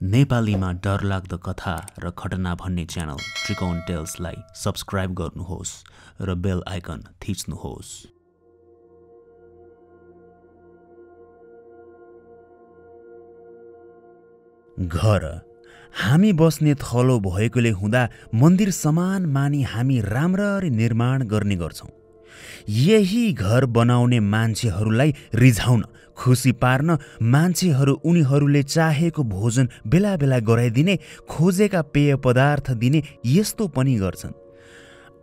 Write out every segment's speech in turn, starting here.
नेपालीमा डरलाग्दो कथा र घटना भन्ने च्यानल त्रिकोण टेल्सलाई सब्स्क्राइब गर्नुहोस् र बेल आइकन थिच्नुहोस्। घर हामी बस्ने थलो भएकोले हुँदा मन्दिर समान मानी हामी राम्ररी निर्माण गर्ने गर्छौं। यही घर बनाउने मान्छेहरूलाई रिझाउन, खुसी पार्न, मान्छेहरू उनीहरूले चाहेको भोजन बेला बेला गराइदिने, खोजेका पेय पदार्थ दिने यस्तो पनि गर्छन्।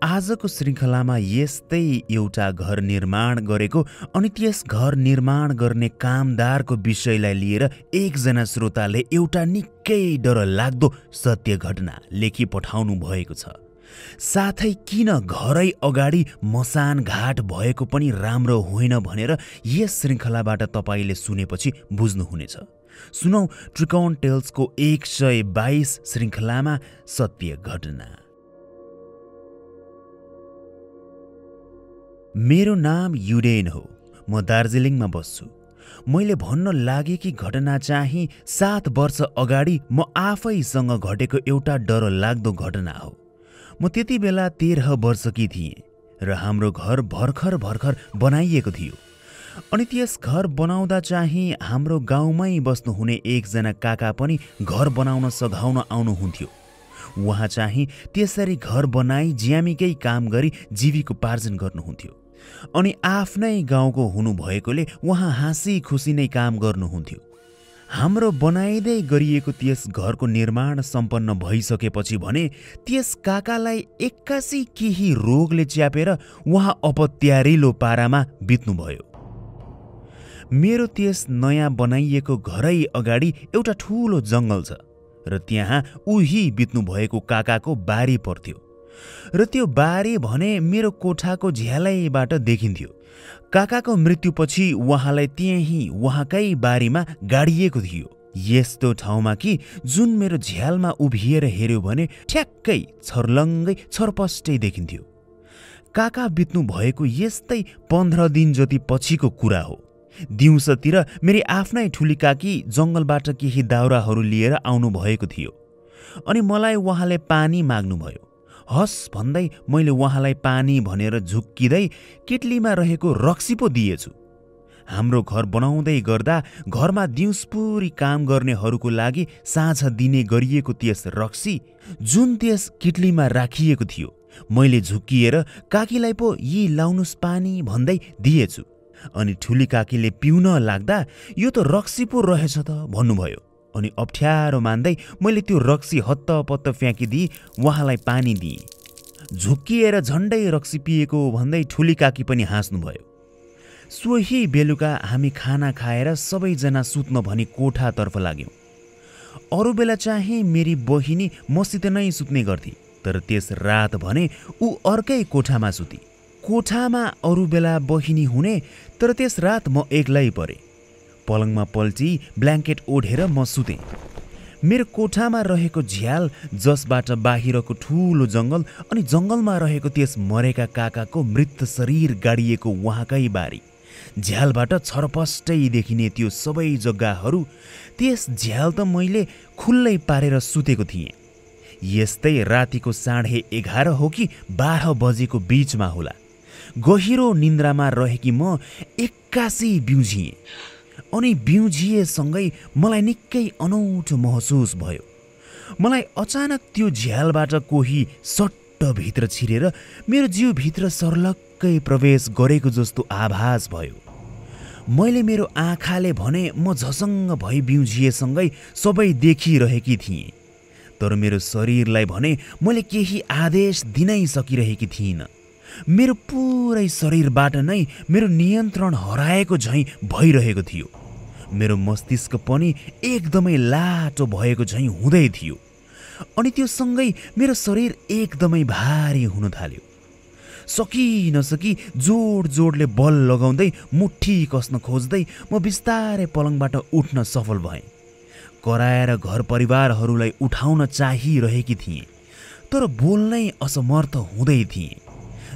आजको श्रृङ्खलामा यस्तै एउटा घर निर्माण गरेको अनि त्यस घर निर्माण गर्ने कामदारको विषयलाई लिएर एकजना श्रोताले एउटा निकै डरलाग्दो सत्य घटना लेखी पठाउनु भएको छ। साथै किन घरै अगाडि मसान घाट भएको पनि राम्रो होइन भनेर यस श्रृङ्खलाबाट तपाईले सुनेपछि बुझ्नुहुनेछ। सुनौ त्रिकोण टेल्सको 122 श्रृङ्खलामा सत्य घटना। मेरो नाम युडेन हो। म दार्जिलिङमा बस्छु। मैले भन्न लागेकी घटना चाहिँ 7 वर्ष अगाडि म आफैसँग घटेको एउटा डरलाग्दो घटना हो। म त्यति बेला 13 वर्षकी थिएँ र हाम्रो घर भर्खर बनाइएको थियो। अनि त्यस घर बनाउँदा चाहिँ हाम्रो गाउँमै बस्नुहुने एकजना काका पनि घर बनाउन सघाउन आउनुहुन्थ्यो। उहाँ चाहिँ त्यसरी घर बनाई ज्यामीकै काम गरी जीविकोपार्जन गर्नुहुन्थ्यो। अनि आफ्नै गाउँको हुनु भएकोले उहाँ हाँसी खुसी नै काम गर्नुहुन्थ्यो। हाम्रो बनाइदै गरिएको त्यस घरको निर्माण सम्पन्न भइसकेपछि भने त्यस काकालाई एक्कासी केही रोगले च्यापेर उहाँ अपत्यारिलो पारामा बित्नुभयो। मेरो त्यस नयाँ बनाइएको घरै अगाडि एउटा ठुलो जङ्गल छ र त्यहाँ उही बित्नु भएको काकाको बारी पर्थ्यो र त्यो बारी भने मेरो कोठाको झ्यालैबाट देखिन्थ्यो। काकाको मृत्युपछि उहाँलाई त्यही उहाँकै बारीमा गाडिएको थियो। यस्तो ठाउँमा कि जुन मेरो झ्यालमा उभिएर हेर्यो भने ठ्याक्कै छर्लङ्गै छरपष्टै देखिन्थ्यो। काका बित्नु भएको यस्तै 15 दिन जति पछिको कुरा हो। दिउँसोतिर मेरी आफ्नै ठुली काकी जङ्गलबाट केही दाउराहरू लिएर आउनु भएको थियो अनि मलाई उहाँले पानी माग्नुभयो। हस् भन्दै मैले उहाँलाई पानी भनेर झुक्किँदै केटलीमा रहेको रक्सी पो दिएछु। हाम्रो घर बनाउँदै गर्दा घरमा दिउँसपुरी काम गर्नेहरूको लागि साँझ दिने गरिएको त्यस रक्सी जुन त्यस केटलीमा राखिएको थियो, मैले झुक्किएर काकीलाई पो यी लाउनुस् पानी भन्दै दिएछु। अनि ठुली काकीले पिउन लाग्दा यो त रक्सी पो रहेछ त भन्नुभयो। अनि अप्ठ्यारो मान्दै मैले त्यो रक्सी हत्तपत्त फ्याँकिदिई उहाँलाई पानी दिएँ। झुक्किएर झन्डै रक्सी पिएको भन्दै ठुली काकी पनि हाँस्नुभयो। सोही बेलुका हामी खाना खाएर सबैजना सुत्न भनी कोठातर्फ लाग्यौँ। अरू बेला चाहिँ मेरी बहिनी मसित नै सुत्ने गर्थे, तर त्यस रात भने ऊ अर्कै कोठामा सुती। कोठामा अरू बेला बहिनी हुने, तर त्यस रात म एक्लै परे। पलङमा पल्टी ब्ल्याङ्केट ओढेर म सुतेँ। मेरो कोठामा रहेको झ्याल जसबाट बाहिरको ठुलो जङ्गल अनि जङ्गलमा रहेको त्यस मरेका काकाको मृत शरीर गाडिएको उहाँकै बारी, झ्यालबाट छरपष्टै देखिने त्यो सबै जग्गाहरू, त्यस झ्याल त मैले खुल्लै पारेर सुतेको थिएँ। यस्तै रातिको 11:30 हो कि 12 बजेको बीचमा होला। गहिरो निन्द्रामा रहेकी म एक्कासी बिउझिएँ अनि बिउझिएसँगै मलाई निकै अनौठो महसुस भयो। मलाई अचानक त्यो झ्यालबाट कोही सट्ट भित्र छिरेर मेरो जिउभित्र सर्लक्कै प्रवेश गरेको जस्तो आभास भयो। मैले मेरो आँखाले भने म झसङ्ग भई बिउझिएसँगै सबै देखिरहेकी थिएँ, तर मेरो शरीरलाई भने मैले केही आदेश दिनै सकिरहेकी थिइनँ। मेरो पुरै शरीरबाट नै मेरो नियन्त्रण हराएको झैँ भइरहेको थियो। मेरो मस्तिष्क पनि एकदमै लाटो भएको झैँ हुँदै थियो अनि त्यो सँगै मेरो शरीर एकदमै भारी हुन थाल्यो। सकि नसकी जोडले बल लगाउँदै मुट्ठी कस्न खोज्दै म बिस्तारै पलङबाट उठ्न सफल भएँ। कराएर घर परिवारहरूलाई उठाउन चाहिरहेकी थिएँ, तर बोल्नै असमर्थ हुँदै थिएँ।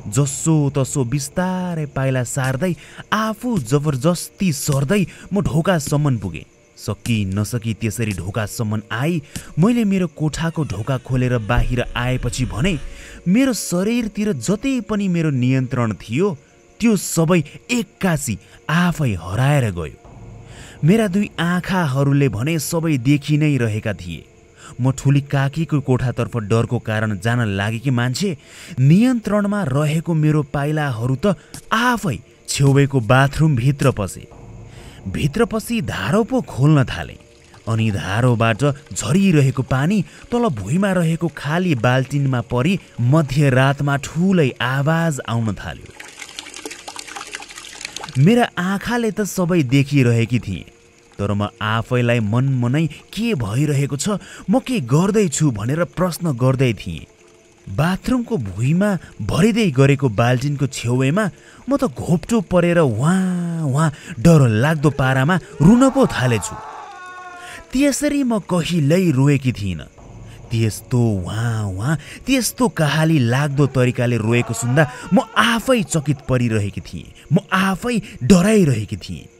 जसो तसो बिस्तारै पाइला सार्दै आफू जबरजस्ती सर्दै म ढोकासम्म पुगेँ। सकि नसकी त्यसरी ढोकासम्म आई मैले मेरो कोठाको ढोका खोलेर बाहिर आएपछि भने मेरो शरीरतिर जति पनि मेरो नियन्त्रण थियो त्यो सबै एक्कासी आफै हराएर गयो। मेरा दुई आँखाहरूले भने सबै देखि नै रहेका थिए। म ठुली काकीको कोठातर्फ डरको कारण जान लागेकी मान्छे नियन्त्रणमा रहेको मेरो पाइलाहरू त आफै छेउको बाथरुमभित्र पसे। भित्र पसी धारो पो खोल्न थाले अनि धारोबाट झरिरहेको पानी तल भुइँमा रहेको खाली बाल्टिनमा परी मध्यरातमा ठुलै आवाज आउन थाल्यो। मेरा आँखाले त सबै देखिरहेकी थिएँ, तर म आफैलाई मनमनै के भइरहेको छ, म के गर्दैछु भनेर प्रश्न गर्दै थिएँ। बाथरुमको भुइँमा भरिँदै गरेको बाल्टिनको छेउमा म त घोप्टो परेर वहाँ डर लाग्दो पारामा रुन पो थालेछु। त्यसरी म कहिल्यै रोएकी थिइनँ। त्यस्तो त्यस्तो कहाली लाग्दो तरिकाले रोएको सुन्दा म आफै चकित परिरहेकी थिएँ, म आफै डराइरहेकी थिएँ।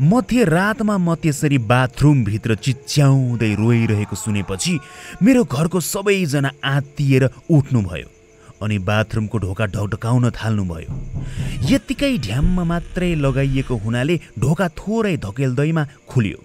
मध्यरातमा म त्यसरी बाथरुमभित्र चिच्याउँदै रोइरहेको सुनेपछि मेरो घरको सबैजना आत्तिएर उठ्नुभयो अनि बाथरुमको ढोका ढकढकाउन थाल्नुभयो। यत्तिकै ढ्याम्म मात्रै लगाइएको हुनाले ढोका थोरै धकेल्दैमा खुल्यो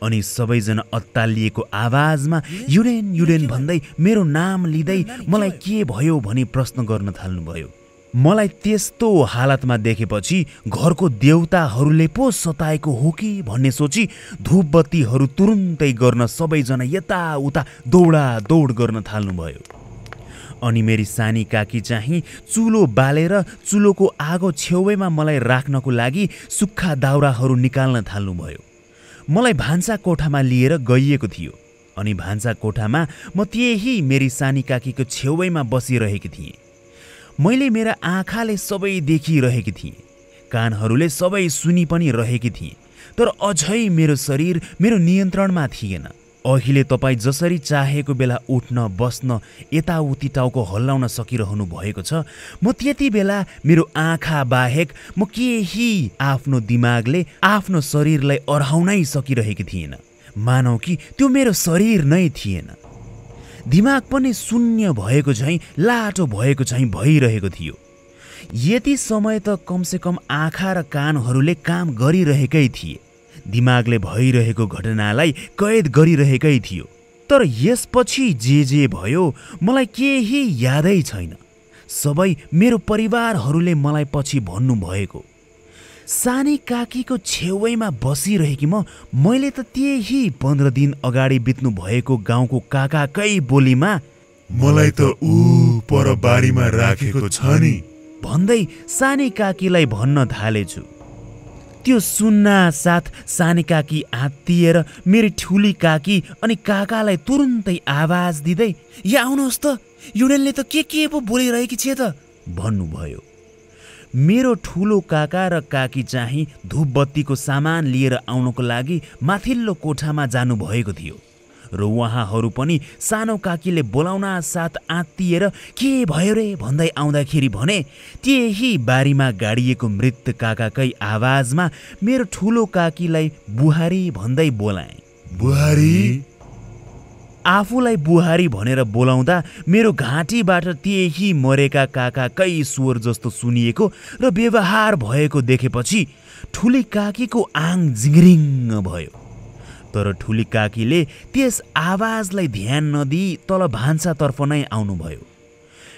अनि सबैजना अत्तालिएको आवाजमा युडेन भन्दै मेरो नाम लिँदै मलाई के भयो भनी प्रश्न गर्न थाल्नुभयो। मलाई त्यस्तो हालतमा देखेपछि घरको देउताहरूले पो सताएको हो कि भन्ने सोची धूपबत्तीहरू तुरुन्तै गर्न सबैजना यताउता दौड गर्न थाल्नुभयो। अनि मेरी सानी काकी चाहिँ चुलो बालेर चुलोको आगो छेउमा मलाई राख्नको लागि सुक्खा दाउराहरू निकाल्न थाल्नुभयो। मलाई भान्सा कोठामा लिएर गइएको थियो अनि भान्सा कोठामा म त्यही मेरी सानी काकीको छेउमा बसिरहेकी थिएँ। मैले मेरा आँखाले सबै देखिरहेकी थिएँ, कानहरूले सबै सुनि पनि रहेकी थिएँ, तर अझै मेरो शरीर मेरो नियन्त्रणमा थिएन। अहिले तपाईँ जसरी चाहेको बेला उठ्न बस्न यताउति टाउको हल्लाउन सकिरहनु भएको छ, म त्यति बेला मेरो आँखा बाहेक म केही आफ्नो दिमागले आफ्नो शरीरलाई अह्राउनै सकिरहेकी थिएन। मानौ कि त्यो मेरो शरीर नै थिएन। दिमाग पनि शून्य भएको झैँ लाटो भएको झैँ भइरहेको थियो। यति समय त कमसेकम आँखा र कानहरूले काम गरिरहेकै थिए, दिमागले भइरहेको घटनालाई कैद गरिरहेकै थियो। तर यसपछि जे भयो मलाई केही यादै छैन। सबै मेरो परिवारहरूले मलाई पछि भन्नुभएको। सानी काकीको छेउमा बसिरहेकी मैले त त्यही 15 दिन अगाडि बित्नु भएको गाउँको काकाकै बोलीमा मलाई त पर बारीमा राखेको छ नि भन्दै सानी काकीलाई भन्न थालेछु। त्यो सुन्ना साथ सानी काकी आत्तिएर मेरी ठुली काकी अनि काकालाई तुरुन्तै आवाज दिँदै या आउनुहोस् त, युडेनले त के पो बोलिरहेकी छे त भन्नुभयो। मेरो ठुलो काका र काकी चाहिँ धूपबत्तीको सामान लिएर आउनको लागि माथिल्लो कोठामा जानुभएको थियो र उहाँहरू पनि सानो काकीले बोलाउन साथ आत्तिएर के भयो रे भन्दै आउँदाखेरि भने त्यही बारीमा गाडिएको मृत काकाकै आवाजमा मेरो ठुलो काकीलाई बुहारी भन्दै बोलाए। बुहारी? आफूलाई बुहारी भनेर बोलाउँदा मेरो घाँटीबाट त्यही मरेका काकाकै स्वर जस्तो सुनिएको र व्यवहार भएको देखेपछि ठुली काकीको आङ जिङ्रिङ भयो। तर ठुली काकीले त्यस आवाजलाई ध्यान नदिई तल भान्सातर्फ नै आउनुभयो।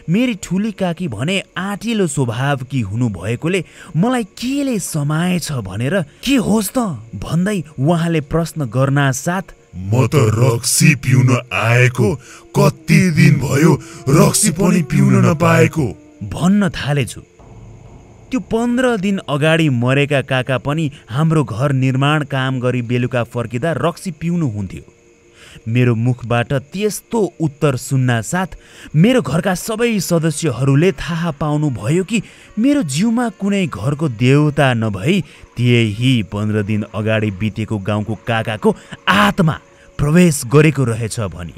मेरी ठुली काकी भने आँटिलो स्वभावकी हुनु भएकोले मलाई केले समाएछ भनेर के होस् त भन्दै उहाँले प्रश्न गर्न साथ म त रक्सी पिउन आएको कति दिन भयो, रक्सी पनि पिउन नपाएको भन्न थालेछु। त्यो 15 दिन अगाडि मरेका काका पनि हाम्रो घर निर्माण काम गरी बेलुका फर्किँदा रक्सी पिउनुहुन्थ्यो। मेरो मुखबाट त्यस्तो उत्तर सुन्न साथ मेरो घरका सबै सदस्यहरूले थाहा पाउनु भयो कि मेरो जिउमा कुनै घरको देवता नभई त्यही 15 दिन अगाडि बितेको गाउँको काकाको आत्मा प्रवेश गरेको रहेछ भनी।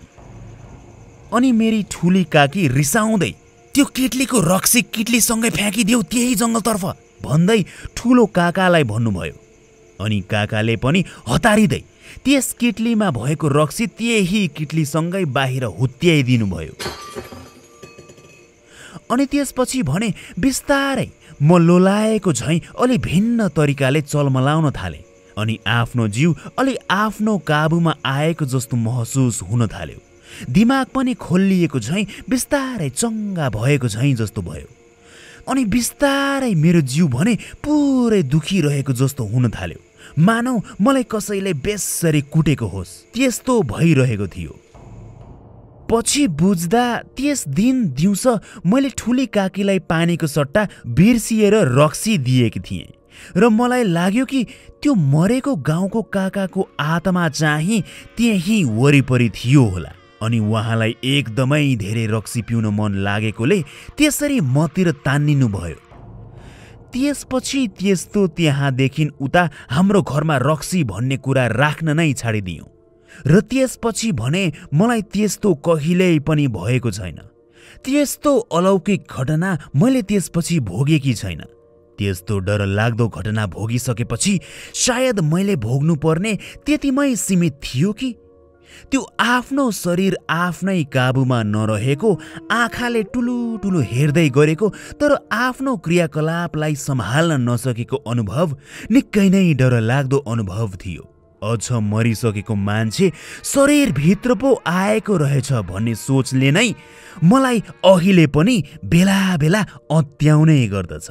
अनि मेरी ठुली काकी रिसाउँदै त्यो केटलीको रक्सी किटलीसँगै फ्याँकिदेऊ त्यही जङ्गलतर्फ भन्दै ठुलो काकालाई भन्नुभयो। अनि काकाले पनि हतारिँदै त्यस किटलीमा भएको रक्सी त्यही किटलीसँगै बाहिर हुत्याइदिनु भयो। अनि त्यसपछि भने बिस्तारै म लोलाएको झैँ अलि भिन्न तरिकाले चलमलाउन थालेँ अनि आफ्नो जिउ अलि आफ्नो काबुमा आएको जस्तो महसुस हुन थाल्यो। दिमाग पनि खोलिएको झैँ बिस्तारै चङ्गा भएको झैँ जस्तो भयो। अनि बिस्तारै मेरो जिउ भने पुरै दुखिरहेको जस्तो हुन थाल्यो, मानौ मलाई कसैले बेसरी कुटेको होस् त्यस्तो भइरहेको थियो। पछि बुझ्दा त्यस दिन दिउँसो मैले ठुली काकीलाई पानीको सट्टा बिर्सिएर रक्सी दिएकी थिएँ र मलाई लाग्यो कि त्यो मरेको गाउँको काकाको आत्मा चाहिँ त्यही वरिपरि थियो होला अनि उहाँलाई एकदमै धेरै रक्सी पिउन मन लागेकोले त्यसरी मतिर तान्निनु भयो। त्यसपछि त्यस्तो त्यहाँदेखि उता हाम्रो घरमा रक्सी भन्ने कुरा राख्न नै छाडिदियौँ र त्यसपछि भने मलाई त्यस्तो कहिल्यै पनि भएको छैन। त्यस्तो अलौकिक घटना मैले त्यसपछि भोगेकी छैन। त्यस्तो डरलाग्दो घटना भोगिसकेपछि सायद मैले भोग्नुपर्ने त्यतिमै सीमित थियो कि त्यो आफ्नो शरीर आफ्नै काबुमा नरहेको, आँखाले ठुलो ठुलो हेर्दै गरेको तर आफ्नो क्रियाकलापलाई सम्हाल्न नसकेको अनुभव निकै नै डरलाग्दो अनुभव थियो। अझ मरिसकेको मान्छे शरीरभित्र पो आएको रहेछ भन्ने सोचले नै मलाई अहिले पनि बेला बेला अत्याउने गर्दछ।